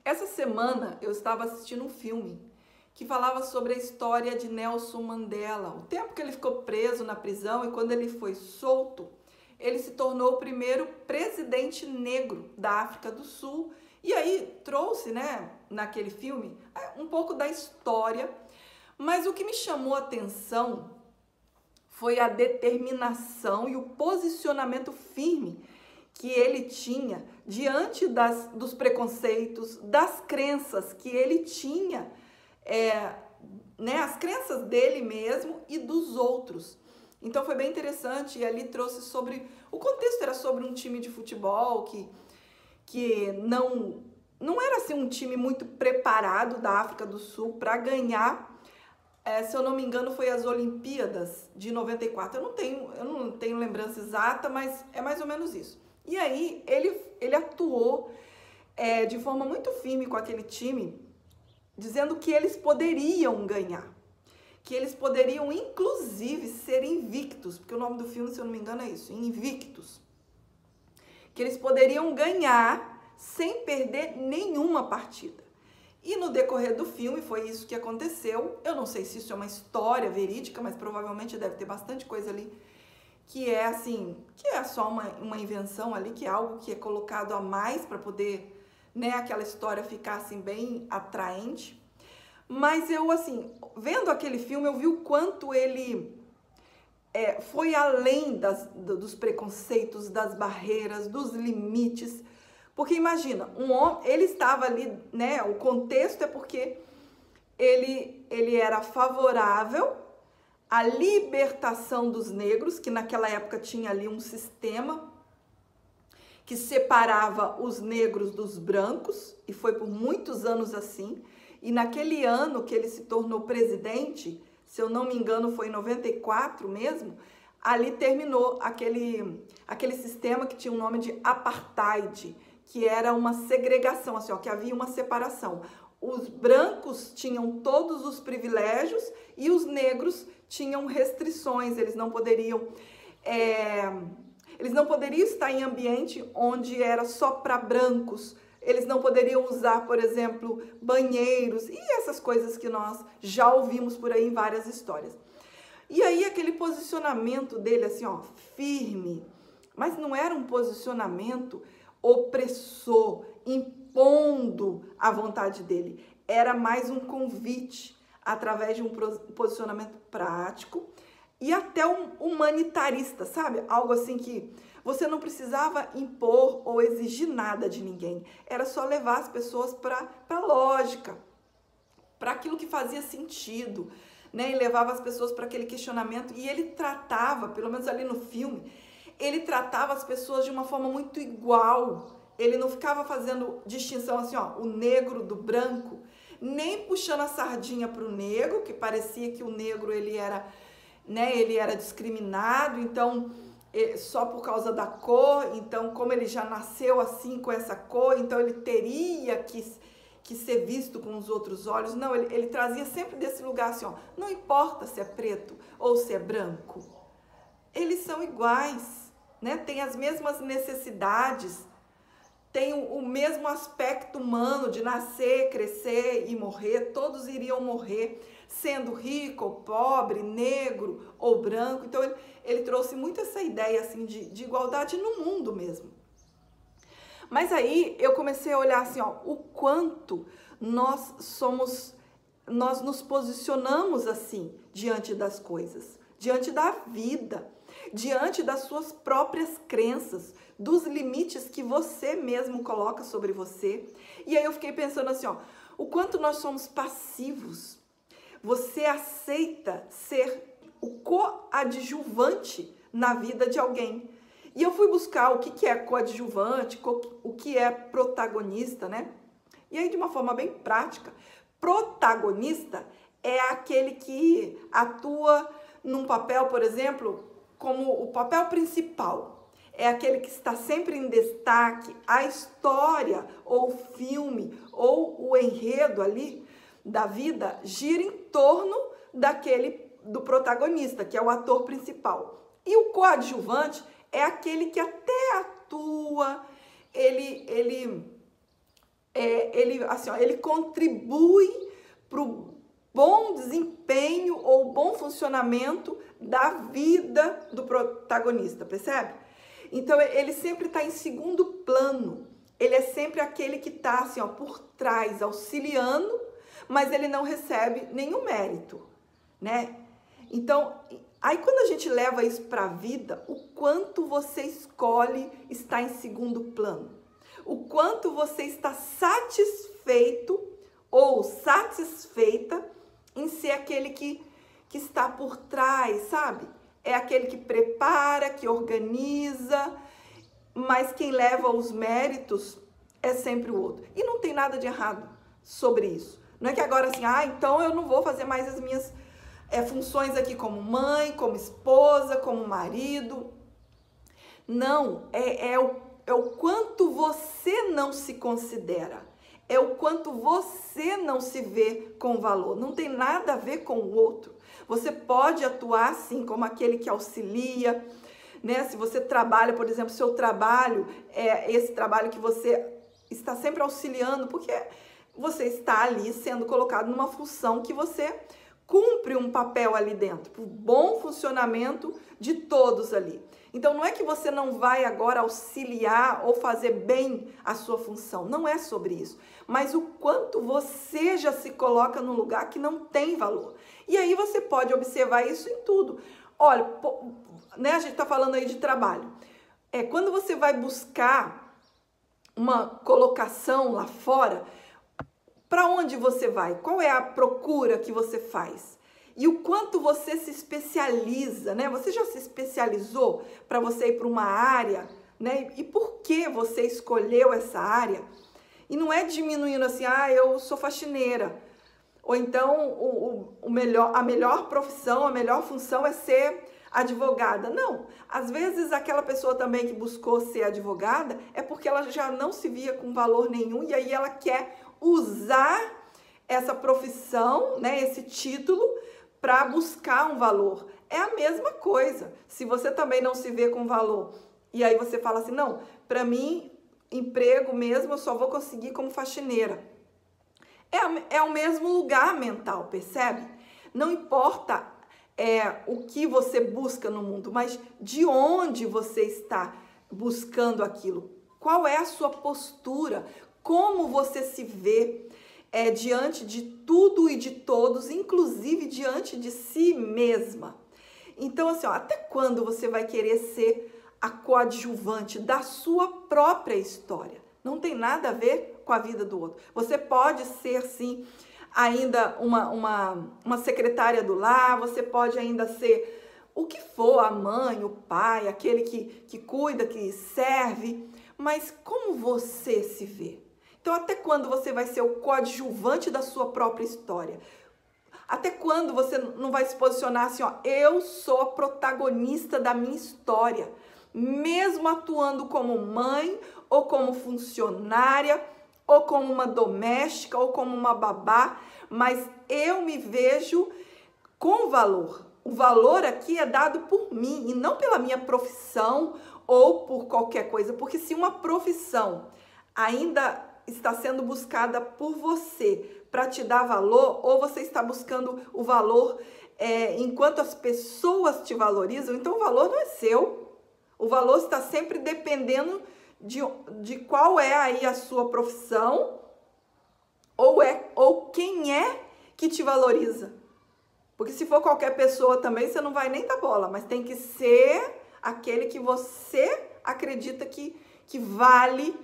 Essa semana eu estava assistindo um filme que falava sobre a história de Nelson Mandela, o tempo que ele ficou preso na prisão e quando ele foi solto, ele se tornou o primeiro presidente negro da África do Sul. E aí trouxe, naquele filme, um pouco da história, mas o que me chamou a atenção foi a determinação e o posicionamento firme que ele tinha diante dos preconceitos, das crenças que ele tinha, as crenças dele mesmo e dos outros. Então foi bem interessante, e ali trouxe sobre, o contexto era sobre um time de futebol que não era assim um time muito preparado da África do Sul para ganhar, se eu não me engano foi as Olimpíadas de 94, eu não tenho lembrança exata, mas é mais ou menos isso. E aí ele atuou de forma muito firme com aquele time, dizendo que eles poderiam ganhar, que eles poderiam inclusive ser invictos, porque o nome do filme, se eu não me engano, é isso, Invictus. Que eles poderiam ganhar sem perder nenhuma partida. E no decorrer do filme foi isso que aconteceu. Eu não sei se isso é uma história verídica, mas provavelmente deve ter bastante coisa ali que é assim, que é só uma invenção ali, que é algo que é colocado a mais para poder, aquela história ficar assim bem atraente. Mas eu, assim, vendo aquele filme, eu vi o quanto ele foi além dos preconceitos, das barreiras, dos limites. Porque imagina, um homem, ele estava ali, o contexto é porque ele era favorável à libertação dos negros, que naquela época tinha ali um sistema que separava os negros dos brancos, e foi por muitos anos assim. E naquele ano que ele se tornou presidente, se eu não me engano foi em 94 mesmo, ali terminou aquele sistema que tinha o nome de apartheid, que era uma segregação, assim, que havia uma separação. Os brancos tinham todos os privilégios e os negros tinham restrições, eles não poderiam estar em ambiente onde era só para brancos, eles não poderiam usar, por exemplo, banheiros e essas coisas que nós já ouvimos por aí em várias histórias. E aí aquele posicionamento dele assim, firme, mas não era um posicionamento opressor, impondo a vontade dele. Era mais um convite através de um posicionamento prático e até um humanitarista, sabe? Algo assim que você não precisava impor ou exigir nada de ninguém. Era só levar as pessoas para a lógica, para aquilo que fazia sentido, E levava as pessoas para aquele questionamento. E ele tratava, pelo menos ali no filme, ele tratava as pessoas de uma forma muito igual. Ele não ficava fazendo distinção assim, o negro do branco, nem puxando a sardinha para o negro, que parecia que o negro ele era discriminado, então só por causa da cor, então como ele já nasceu assim com essa cor, então ele teria que ser visto com os outros olhos. Não, ele trazia sempre desse lugar assim, não importa se é preto ou se é branco, eles são iguais, tem as mesmas necessidades, tem o mesmo aspecto humano de nascer, crescer e morrer, todos iriam morrer, sendo rico ou pobre, negro ou branco. Então ele trouxe muito essa ideia assim, de igualdade no mundo mesmo. Mas aí eu comecei a olhar assim, o quanto nós nos posicionamos assim diante das coisas, diante da vida, diante das suas próprias crenças, dos limites que você mesmo coloca sobre você. E aí eu fiquei pensando assim, o quanto nós somos passivos. Você aceita ser o coadjuvante na vida de alguém. E eu fui buscar o que é coadjuvante, o que é protagonista, E aí, de uma forma bem prática, protagonista é aquele que atua num papel, por exemplo, como o papel principal. É aquele que está sempre em destaque. A história, ou o filme, ou o enredo ali da vida gira em torno do protagonista, que é o ator principal. E o coadjuvante é aquele que até atua, ele assim, ó, ele contribui para o bom desempenho ou bom funcionamento da vida do protagonista, percebe? Então, ele sempre está em segundo plano. Ele é sempre aquele que está assim, ó, por trás, auxiliando, mas ele não recebe nenhum mérito, né? Então, aí quando a gente leva isso para a vida, o quanto você escolhe estar em segundo plano, o quanto você está satisfeito ou satisfeita em ser aquele que está por trás, sabe? É aquele que prepara, que organiza, mas quem leva os méritos é sempre o outro. E não tem nada de errado sobre isso. Não é que agora assim, então eu não vou fazer mais as minhas funções aqui como mãe, como esposa, como marido. Não, é o quanto você não se considera. É o quanto você não se vê com valor. Não tem nada a ver com o outro. Você pode atuar, sim, como aquele que auxilia, né? Se você trabalha, por exemplo, seu trabalho é esse trabalho que você está sempre auxiliando, porque você está ali sendo colocado numa função que você cumpre um papel ali dentro, para o bom funcionamento de todos ali. Então, não é que você não vai agora auxiliar ou fazer bem a sua função, não é sobre isso, mas o quanto você já se coloca num lugar que não tem valor. E aí você pode observar isso em tudo. Olha, né, a gente está falando aí de trabalho. Quando você vai buscar uma colocação lá fora, para onde você vai? Qual é a procura que você faz? E o quanto você se especializa, né? Você já se especializou para você ir para uma área, né? E por que você escolheu essa área? E não é diminuindo assim, eu sou faxineira. Ou então a melhor profissão, a melhor função é ser advogada. Não, às vezes aquela pessoa também que buscou ser advogada é porque ela já não se via com valor nenhum e aí ela quer usar essa profissão, né, esse título, para buscar um valor. É a mesma coisa. Se você também não se vê com valor e aí você fala assim, não, para mim, emprego mesmo eu só vou conseguir como faxineira. É o mesmo lugar mental, percebe? Não importa o que você busca no mundo, mas de onde você está buscando aquilo. Qual é a sua postura? Como você se vê diante de tudo e de todos, inclusive diante de si mesma. Então, assim, até quando você vai querer ser a coadjuvante da sua própria história? Não tem nada a ver com a vida do outro. Você pode ser, sim, ainda uma secretária do lar, você pode ainda ser o que for, a mãe, o pai, aquele que cuida, que serve, mas como você se vê? Então, até quando você vai ser o coadjuvante da sua própria história? Até quando você não vai se posicionar assim, eu sou a protagonista da minha história, mesmo atuando como mãe, ou como funcionária, ou como uma doméstica, ou como uma babá, mas eu me vejo com valor. O valor aqui é dado por mim e não pela minha profissão ou por qualquer coisa, porque se uma profissão ainda está sendo buscada por você para te dar valor, ou você está buscando o valor enquanto as pessoas te valorizam, então o valor não é seu. O valor está sempre dependendo de qual é aí a sua profissão ou quem é que te valoriza. Porque se for qualquer pessoa também, você não vai nem dar bola, mas tem que ser aquele que você acredita que vale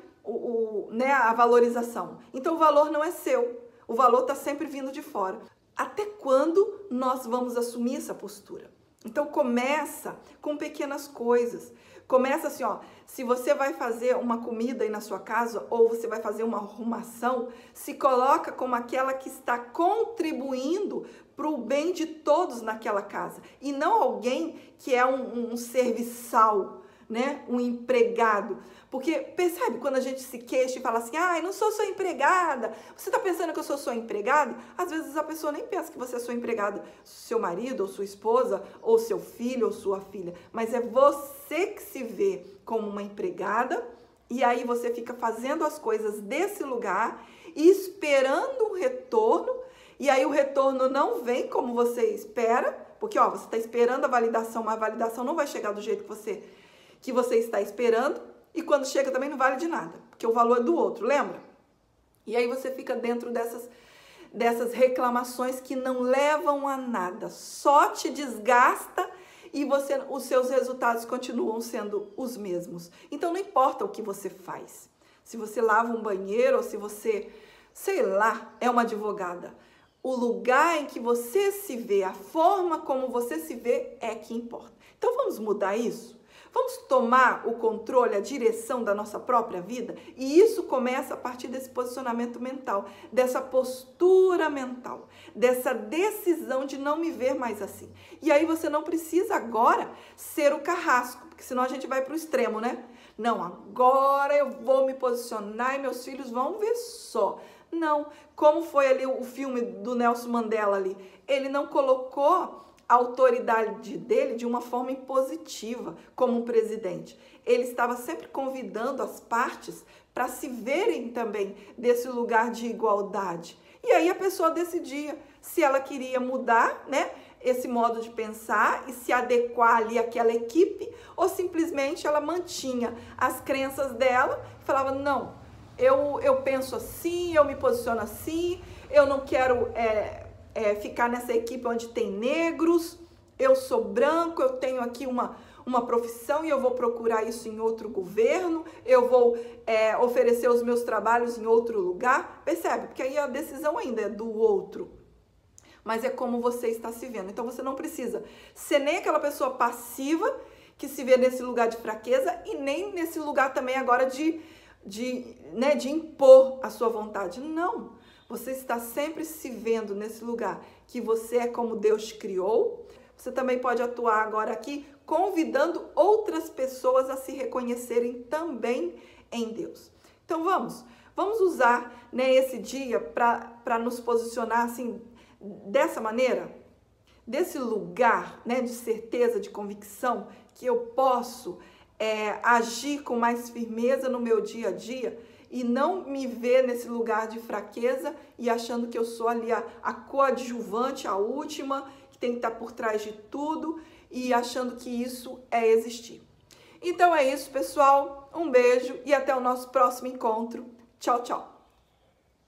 né, a valorização. Então o valor não é seu, o valor está sempre vindo de fora. Até quando nós vamos assumir essa postura? Então começa com pequenas coisas. Começa assim, se você vai fazer uma comida aí na sua casa ou você vai fazer uma arrumação, se coloca como aquela que está contribuindo para o bem de todos naquela casa. E não alguém que é um serviçal, né? Um empregado. Porque, percebe, quando a gente se queixa e fala assim, não sou sua empregada, você está pensando que eu sou sua empregada? Às vezes a pessoa nem pensa que você é sua empregada, seu marido, ou sua esposa, ou seu filho, ou sua filha, mas é você que se vê como uma empregada E aí você fica fazendo as coisas desse lugar e esperando um retorno, e aí o retorno não vem como você espera, porque ó, você está esperando a validação, mas a validação não vai chegar do jeito que você está esperando, e quando chega também não vale de nada, porque o valor é do outro, lembra? E aí você fica dentro dessas reclamações que não levam a nada, só te desgasta e os seus resultados continuam sendo os mesmos. Então não importa o que você faz, se você lava um banheiro ou se você, sei lá, é uma advogada, o lugar em que você se vê, a forma como você se vê é que importa. Então vamos mudar isso? Vamos tomar o controle, a direção da nossa própria vida? E isso começa a partir desse posicionamento mental, dessa postura mental, dessa decisão de não me ver mais assim. E aí você não precisa agora ser o carrasco, porque senão a gente vai para o extremo, né? Não, agora eu vou me posicionar e meus filhos vão ver só. Não, como foi ali o filme do Nelson Mandela ali, ele não colocou a autoridade dele de uma forma impositiva, como um presidente. Ele estava sempre convidando as partes para se verem também desse lugar de igualdade. E aí a pessoa decidia se ela queria mudar, né, esse modo de pensar e se adequar ali àquela equipe, ou simplesmente ela mantinha as crenças dela e falava, não, eu penso assim, eu me posiciono assim, eu não quero ficar nessa equipe onde tem negros, eu sou branco, eu tenho aqui uma profissão e eu vou procurar isso em outro governo, eu vou oferecer os meus trabalhos em outro lugar, percebe? Porque aí a decisão ainda é do outro, mas é como você está se vendo. Então você não precisa ser nem aquela pessoa passiva que se vê nesse lugar de fraqueza e nem nesse lugar também agora de impor a sua vontade. Não, você está sempre se vendo nesse lugar que você é como Deus te criou. Você também pode atuar agora aqui convidando outras pessoas a se reconhecerem também em Deus. Então vamos usar, né, esse dia para nos posicionar assim dessa maneira, desse lugar, né, de certeza, de convicção, que eu posso agir com mais firmeza no meu dia a dia e não me ver nesse lugar de fraqueza e achando que eu sou ali a coadjuvante, a última, que tem que estar por trás de tudo e achando que isso é existir. Então é isso, pessoal. Um beijo e até o nosso próximo encontro. Tchau, tchau.